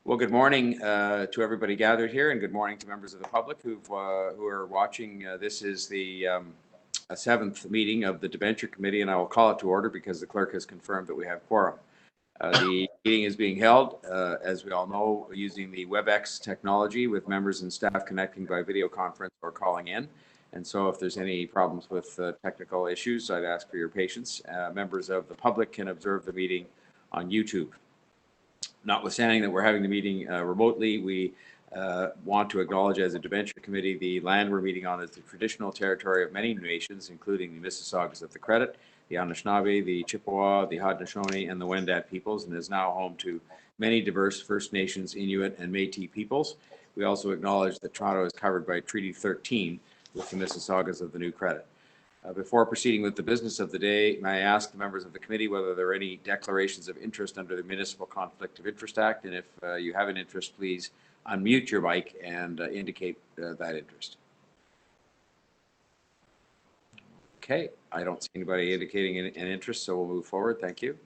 Well, good morning to everybody gathered here, and good morning to members of the public who are watching. This is the 7th meeting of the Debenture Committee, and I will call it to order because the clerk has confirmed that we have quorum. The meeting is being held, as we all know, using the WebEx technology with members and staff connecting by video conference or calling in. And so if there's any problems with technical issues, I'd ask for your patience. Members of the public can observe the meeting on YouTube. Notwithstanding that we're having the meeting remotely, we want to acknowledge as a Debenture Committee the land we're meeting on is the traditional territory of many nations, including the Mississaugas of the Credit, the Anishinaabe, the Chippewa, the Haudenosaunee, and the Wendat peoples, and is now home to many diverse First Nations, Inuit, and Métis peoples. We also acknowledge that Toronto is covered by Treaty 13 with the Mississaugas of the New Credit. Before proceeding with the business of the day, may I ask the members of the committee whether there are any declarations of interest under the Municipal Conflict of Interest Act, and if you have an interest, please unmute your mic and indicate that interest. Okay, I don't see anybody indicating an interest, so we'll move forward. Thank you.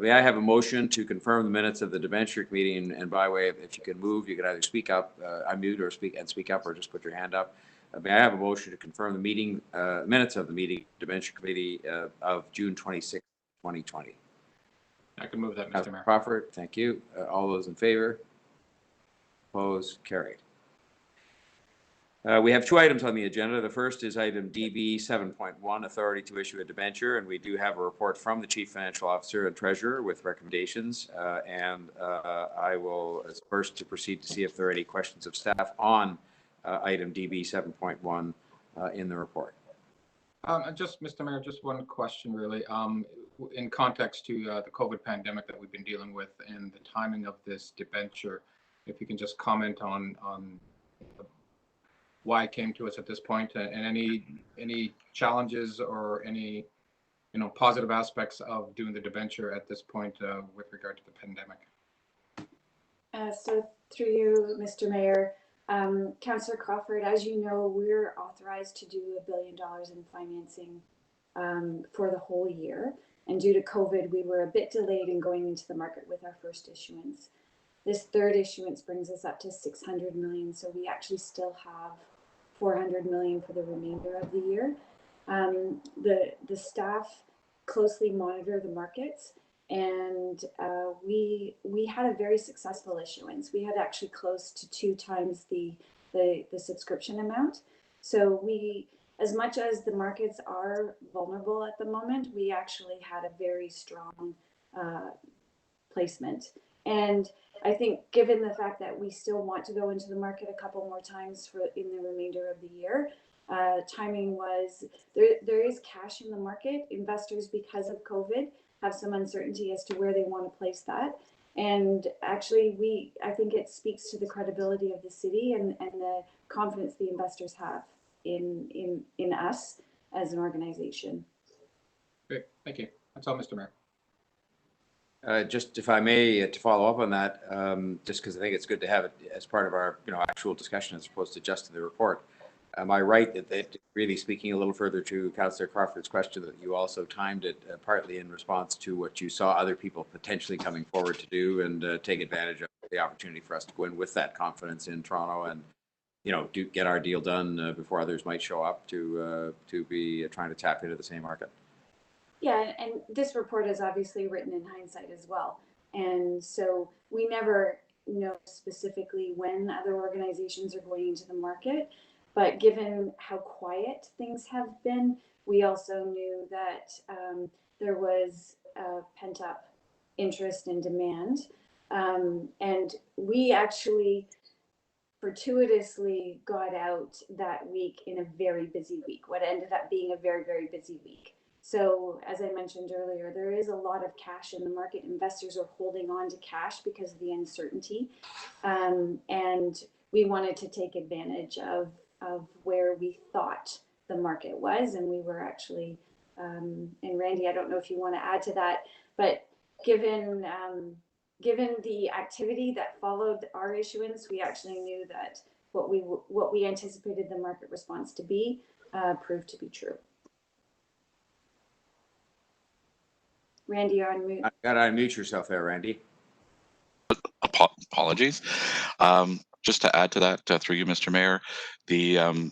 May I have a motion to confirm the minutes of the Debenture Committee, and by way of, if you can move, you can either speak up, unmute, or speak up, or just put your hand up. May I have a motion to confirm the meeting minutes of the meeting, Debenture Committee of June 26, 2020? I can move that, Mr. Mayor. Crawford, thank you. All those in favor? Opposed? Carried. We have two items on the agenda. The first is item DB 7.1, authority to issue a debenture, and we do have a report from the Chief Financial Officer and Treasurer with recommendations. I will first to proceed to see if there are any questions of staff on item DB 7.1 in the report. Just, Mr. Mayor, just one question really. In context to the COVID pandemic that we've been dealing with and the timing of this debenture, if you can just comment on why it came to us at this point, and any challenges or any positive aspects of doing the debenture at this point with regard to the pandemic. So through you, Mr. Mayor, Councillor Crawford, as you know, we're authorized to do $1 billion in financing for the whole year. And due to COVID, we were a bit delayed in going into the market with our first issuance. This third issuance brings us up to $600 million. So we actually still have $400 million for the remainder of the year. The staff closely monitor the markets, and we had a very successful issuance. We had actually close to 2 times the subscription amount. So we, as much as the markets are vulnerable at the moment, we actually had a very strong placement. And I think given the fact that we still want to go into the market a couple more times in the remainder of the year, timing was, there is cash in the market. Investors, because of COVID, have some uncertainty as to where they want to place that. And actually, I think it speaks to the credibility of the city and the confidence the investors have in us as an organization. Great, thank you. That's all, Mr. Mayor. Just if I may, to follow up on that, just because I think it's good to have it as part of our actual discussion as opposed to just the report. Am I right that really speaking a little further to Councillor Crawford's question, that you also timed it partly in response to what you saw other people potentially coming forward to do and take advantage of the opportunity for us to go in with that confidence in Toronto and get our deal done before others might show up to be trying to tap into the same market? Yeah, and this report is obviously written in hindsight as well. And so we never know specifically when other organizations are going into the market, but given how quiet things have been, we also knew that there was pent up interest and demand. And we actually fortuitously got out that week in a very busy week, what ended up being a very, very busy week. So as I mentioned earlier, there is a lot of cash in the market. Investors are holding on to cash because of the uncertainty. And we wanted to take advantage of where we thought the market was. And we were actually, and Randy, I don't know if you want to add to that, but given the activity that followed our issuance, we actually knew that what we anticipated the market response to be proved to be true. Randy, you're on mute. You got to unmute yourself there, Randy. Apologies. Just to add to that, through you, Mr. Mayor, the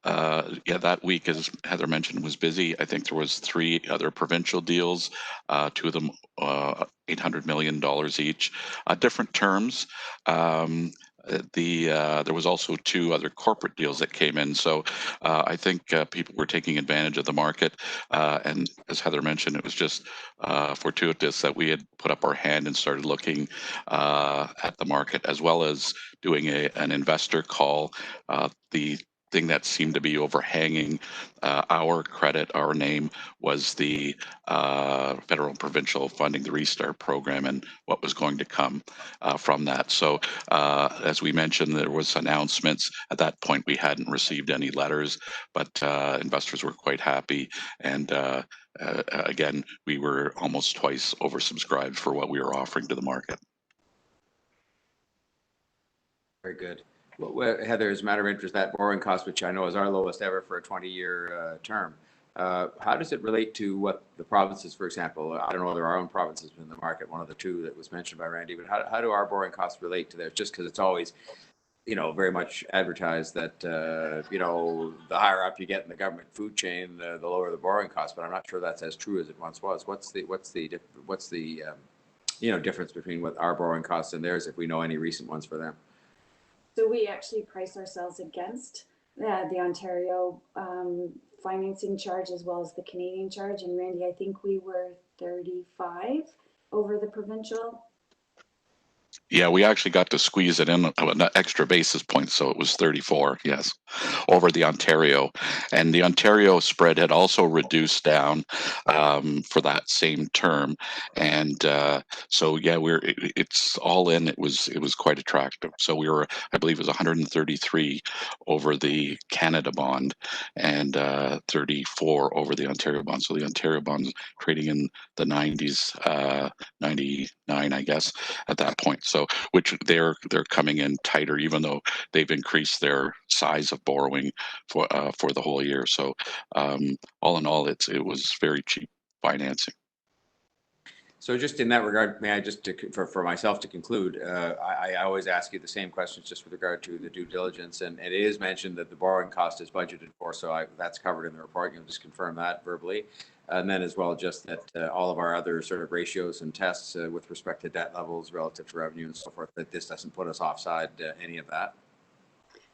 yeah, that week, as Heather mentioned, was busy. I think there was 3 other provincial deals, 2 of them $800 million each, different terms. There was also 2 other corporate deals that came in. So I think people were taking advantage of the market. And as Heather mentioned, it was just fortuitous that we had put up our hand and started looking at the market, as well as doing an investor call. The thing that seemed to be overhanging our credit, our name, was the federal and provincial funding, the Restart program, and what was going to come from that. So as we mentioned, there was announcements. At that point, we hadn't received any letters, but investors were quite happy. And again, we were almost twice oversubscribed for what we were offering to the market. Very good. Well, Heather, as a matter of interest, that borrowing cost, which I know is our lowest ever for a 20-year term, how does it relate to what the provinces, for example, I don't know whether our own provinces in the market, one of the 2 that was mentioned by Randy, but how do our borrowing costs relate to theirs? Just because it's always, very much advertised that, the higher up you get in the government food chain, the lower the borrowing cost, but I'm not sure that's as true as it once was. What's the difference between what our borrowing costs and theirs, if we know any recent ones for them? So we actually price ourselves against the Ontario financing charge as well as the Canadian charge. And Randy, I think we were 35 over the provincial. Yeah, we actually got to squeeze it in an extra basis point, so it was 34, yes, over the Ontario. And the Ontario spread had also reduced down for that same term. And so, yeah, it's all in. It was quite attractive. So we were, I believe it was 133 over the Canada bond and 34 over the Ontario bond. So the Ontario bond's trading in the 90s, 99, I guess, at that point. So, which they're coming in tighter, even though they've increased their size of borrowing for the whole year. So, all in all, it was very cheap financing. So just in that regard, may I just, for myself to conclude, I always ask you the same questions just with regard to the due diligence, and it is mentioned that the borrowing cost is budgeted for, so that's covered in the report. You'll just confirm that verbally. And then as well, just that all of our other sort of ratios and tests with respect to debt levels relative to revenue and so forth, that this doesn't put us offside any of that.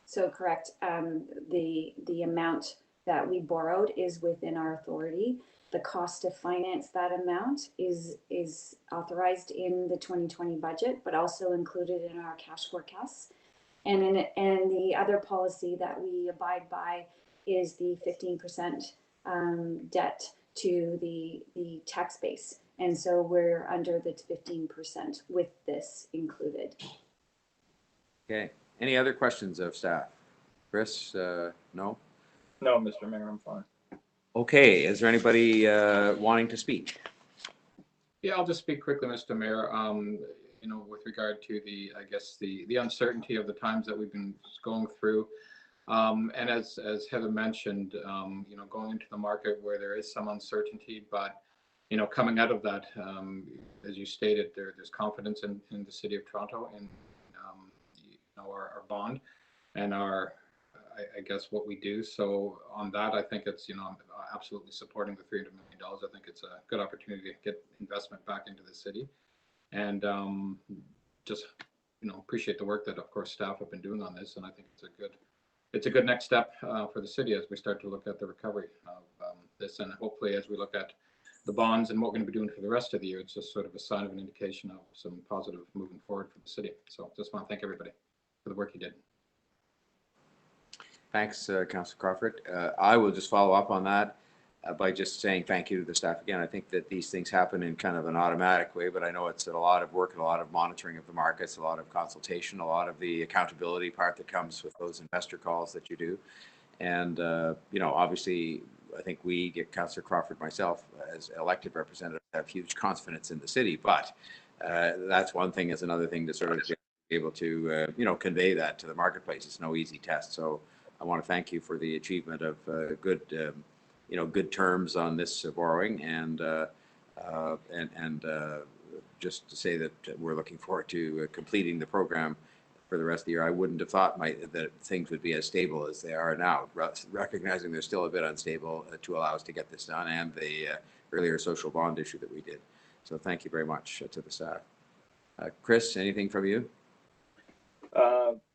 So correct. The amount that we borrowed is within our authority. The cost to finance that amount is authorized in the 2020 budget, but also included in our cash forecasts. And the other policy that we abide by is the 15% debt to the tax base. And so we're under the 15% with this included. Okay. Any other questions of staff? Chris, no? No, Mr. Mayor, I'm fine. Okay. Is there anybody wanting to speak? Yeah, I'll just speak quickly, Mr. Mayor. With regard to I guess the uncertainty of the times that we've been going through. And as Heather mentioned, going into the market where there is some uncertainty, but, coming out of that, as you stated, there's confidence in the City of Toronto and, our bond and I guess what we do. So on that, I think it's, I'm absolutely supporting the $300 million. I think it's a good opportunity to get investment back into the city. And just, appreciate the work that, of course, staff have been doing on this. And I think it's a good next step for the city as we start to look at the recovery of this. And hopefully as we look at the bonds and what we're going to be doing for the rest of the year, it's just sort of a sign of an indication of some positive moving forward for the city. So just want to thank everybody for the work you did. Thanks, Councillor Crawford. I will just follow up on that by just saying thank you to the staff again. I think that these things happen in kind of an automatic way, but I know it's a lot of work and a lot of monitoring of the markets, a lot of consultation, a lot of the accountability part that comes with those investor calls that you do. And, obviously, I think we get Councillor Crawford, myself, as elected representatives, have huge confidence in the city, but that's one thing. Is another thing to sort of be able to, convey that to the marketplace. It's no easy test. So I want to thank you for the achievement of good terms on this borrowing and just to say that we're looking forward to completing the program for the rest of the year. I wouldn't have thought that things would be as stable as they are now, recognizing they're still a bit unstable to allow us to get this done, and the earlier social bond issue that we did. So thank you very much to the staff. Chris, anything from you?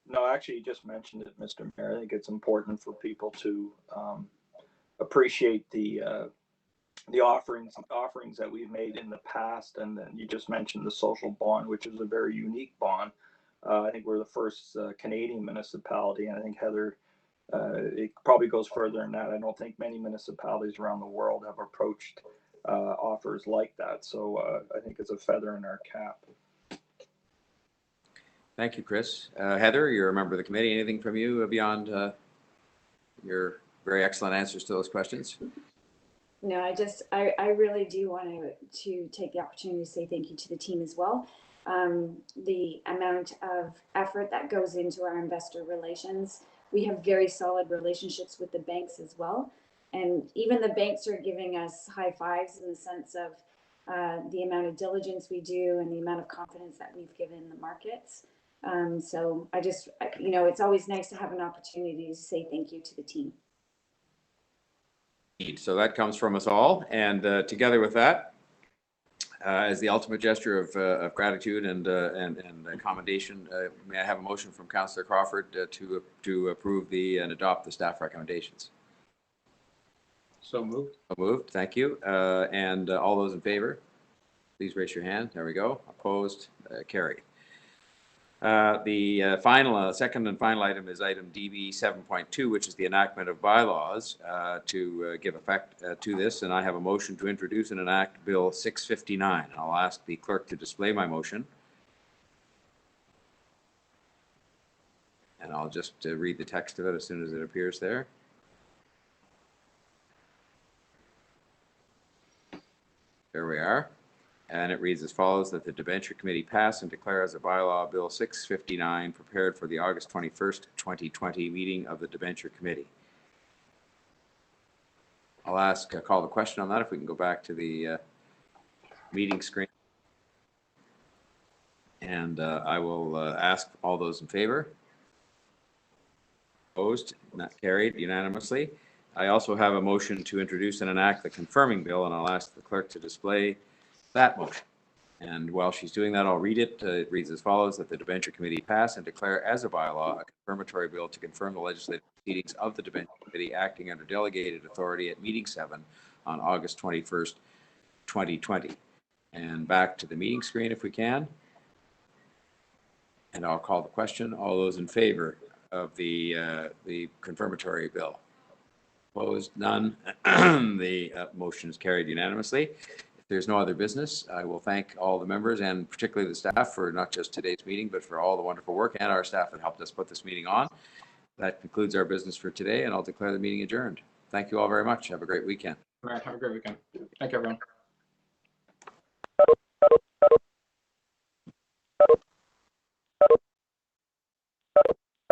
No, actually, you just mentioned it, Mr. Mayor. I think it's important for people to appreciate the offerings that we've made in the past, and then you just mentioned the social bond, which is a very unique bond. I think we're the first Canadian municipality, and I think Heather, it probably goes further than that. I don't think many municipalities around the world have approached offers like that. So I think it's a feather in our cap. Thank you, Chris. Heather, you're a member of the committee. Anything from you beyond your very excellent answers to those questions? No, I really do want to take the opportunity to say thank you to the team as well. The amount of effort that goes into our investor relations. We have very solid relationships with the banks as well. And even the banks are giving us high fives in the sense of the amount of diligence we do and the amount of confidence that we've given the markets. So I just, it's always nice to have an opportunity to say thank you to the team. So that comes from us all. And together with that, as the ultimate gesture of gratitude and commendation, may I have a motion from Councillor Crawford to approve and adopt the staff recommendations? So moved. So moved. Thank you. And all those in favor, please raise your hand. There we go. Opposed? Carried. The second and final item is item DB 7.2, which is the enactment of bylaws to give effect to this. And I have a motion to introduce and enact Bill 659. I'll ask the clerk to display my motion. And I'll just read the text of it as soon as it appears there. There we are. And it reads as follows: that the Debenture Committee pass and declare as a bylaw Bill 659 prepared for the August 21st, 2020 meeting of the Debenture Committee. I'll call the question on that if we can go back to the meeting screen. And I will ask all those in favor. Opposed? Not carried unanimously. I also have a motion to introduce and enact the confirming bill, and I'll ask the clerk to display that motion. And while she's doing that, I'll read it. It reads as follows: that the Debenture Committee pass and declare as a bylaw a confirmatory bill to confirm the legislative proceedings of the Debenture Committee acting under delegated authority at meeting 7 on August 21st, 2020. And back to the meeting screen if we can. And I'll call the question. All those in favor of the confirmatory bill? Opposed? None. The motion is carried unanimously. If there's no other business, I will thank all the members and particularly the staff for not just today's meeting, but for all the wonderful work, and our staff that helped us put this meeting on. That concludes our business for today, and I'll declare the meeting adjourned. Thank you all very much. Have a great weekend. All right. Have a great weekend. Thank you, everyone.